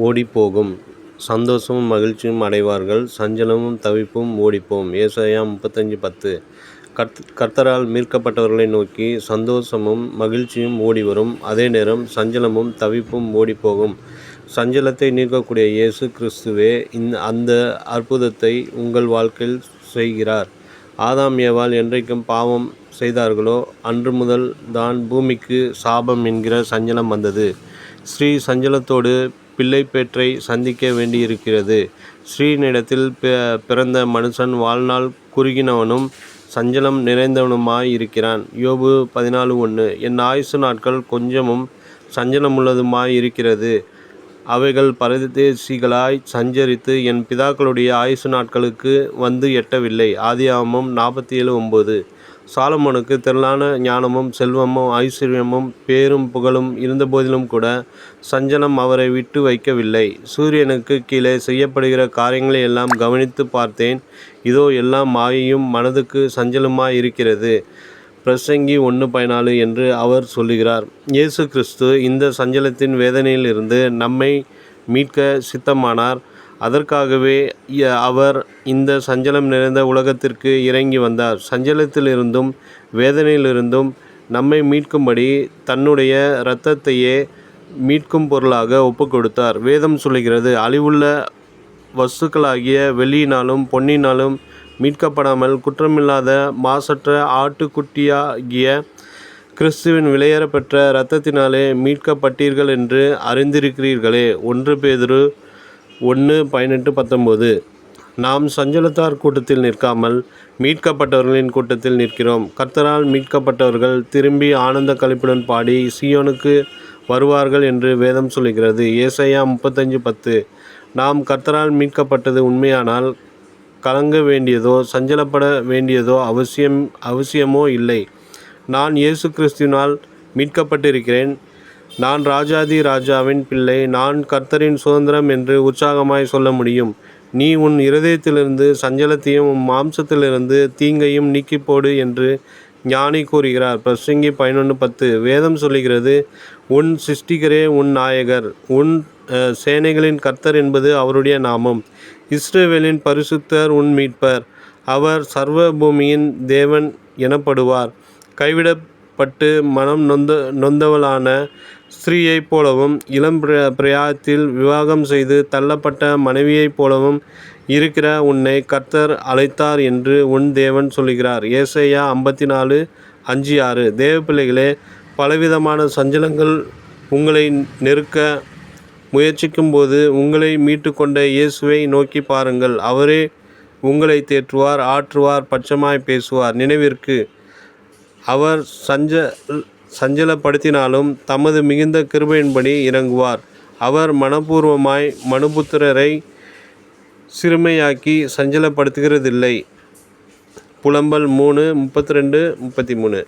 ஓடிப்போகும். சந்தோஷமும் மகிழ்ச்சியும் அடைவார்கள். சஞ்சலமும் தவிப்பும் ஓடிப்போம். ஏசாயா 35:10. கர்த்தரால் மீட்கப்பட்டவர்களை நோக்கி சந்தோஷமும் மகிழ்ச்சியும் ஓடிவரும். அதே நேரம் சஞ்சலமும் தவிப்பும் ஓடிப்போகும். சஞ்சலத்தை நீக்கக்கூடிய இயேசு கிறிஸ்துவே அந்த அற்புதத்தை உங்கள் வாழ்க்கையில் செய்கிறார். ஆதாம் ஏவாள் என்றைக்கும் பாவம் செய்தார்களோ அன்று முதல் தான் பூமிக்கு சாபம் என்கிற சஞ்சலம் வந்தது. ஸ்ரீ சஞ்சலத்தோடு பிள்ளைப்பேற்றை சந்திக்க வேண்டியிருக்கிறது. ஸ்ரீனிடத்தில் பிறந்த மனுஷன் வாழ்நாள் குறுகினவனும் சஞ்சலம் நிறைந்தவனுமாயிருக்கிறான். யோபு 14:1. என் ஆயுசு நாட்கள் கொஞ்சமும் சஞ்சலமுள்ளதுமாயிருக்கிறது. அவைகள் பரதேசிகளாய் சஞ்சரித்து என் பிதாக்களுடைய ஆயுசு நாட்களுக்கு வந்து எட்டவில்லை. ஆதியாகமம் 47:9. சாலமோனுக்கு திரளான ஞானமும் செல்வமும் ஐஸ்வர்யமும் பேரும் புகழும் இருந்தபோதிலும் கூட சஞ்சலம் அவரை விட்டு வைக்கவில்லை. சூரியனுக்கு கீழே செய்யப்படுகிற காரியங்களை எல்லாம் கவனித்து பார்த்தேன். இதோ எல்லாம் மாயையும் மனதுக்கு சஞ்சலமாயிருக்கிறது. பிரசங்கி 1:14 என்று அவர் சொல்லுகிறார். இயேசு கிறிஸ்து இந்த சஞ்சலத்தின் வேதனையிலிருந்து நம்மை மீட்க சித்தமானார். அதற்காகவே அவர் இந்த சஞ்சலம் நிறைந்த உலகத்திற்கு இறங்கி வந்தார். சஞ்சலத்திலிருந்தும் வேதனையிலிருந்தும் நம்மை மீட்கும்படி தன்னுடைய இரத்தத்தையே மீட்கும் பொருளாக ஒப்புக்கொடுத்தார். வேதம் சொல்லுகிறது, அழிவுள்ள வஸ்துக்களாகிய வெள்ளியினாலும் பொன்னினாலும் மீட்கப்படாமல் குற்றமில்லாத மாசற்ற ஆட்டுக்குட்டியாகிய கிறிஸ்துவின் விலையேறப்பெற்ற இரத்தத்தினாலே மீட்கப்பட்டீர்கள் என்று அறிந்திருக்கிறீர்களே. 1 பேதுரு 1:18-19. நாம் சஞ்சலத்தார் கூட்டத்தில் நிற்காமல் மீட்கப்பட்டவர்களின் கூட்டத்தில் நிற்கிறோம். கர்த்தரால் மீட்கப்பட்டவர்கள் திரும்பி ஆனந்த களிப்புடன் பாடி சீயோனுக்கு வருவார்கள் என்று வேதம் சொல்லுகிறது. ஏசாயா 35:10. நாம் கர்த்தரால் மீட்கப்பட்டது உண்மையானால் கலங்க வேண்டியதோ சஞ்சலப்பட வேண்டியதோ அவசியமோ இல்லை. நான் இயேசு கிறிஸ்துவினால் மீட்கப்பட்டிருக்கிறேன். நான் ராஜாதி ராஜாவின் பிள்ளை. நான் கர்த்தரின் சுதந்திரம் என்று உற்சாகமாய் சொல்ல முடியும். நீ உன் இருதயத்திலிருந்து சஞ்சலத்தையும் உன் மாம்சத்திலிருந்து தீங்கையும் நீக்கிப்போடு என்று ஞானி கூறுகிறார். பிரசங்கி 11:10. வேதம் சொல்லுகிறது, உன் சிருஷ்டிகரே உன் நாயகர், உன் சேனைகளின் கர்த்தர் என்பது அவருடைய நாமம். இஸ்ரவேலின் பரிசுத்தர் உன் மீட்பர். அவர் சர்வ பூமியின் தேவன் எனப்படுவார். கைவிடப்பட்டு மனம் நொந்தவளான ஸ்திரீயைப் போலவும் இளம் பிராயத்தில் விவாகம் செய்து தள்ளப்பட்ட மனைவியைப் போலவும் இருக்கிற உன்னை கர்த்தர் அழைத்தார் என்று உன் தேவன் சொல்லுகிறார். ஏசாயா 54:5-6. தேவ பிள்ளைகளே, பலவிதமான சஞ்சலங்கள் உங்களை நெருக்க முயற்சிக்கும்போது உங்களை மீட்டு கொண்ட இயேசுவை நோக்கி பாருங்கள். அவரே உங்களை தேற்றுவார், ஆற்றுவார், பட்சமாய் பேசுவார். நினைவிற்கு, அவர் சஞ்சலப்படுத்தினாலும் தமது மிகுந்த கிருபையின்படி இறங்குவார். அவர் மனப்பூர்வமாய் மனுபுத்திரரை சிறுமையாக்கி சஞ்சலப்படுத்துகிறதில்லை. புலம்பல் 3:32-33.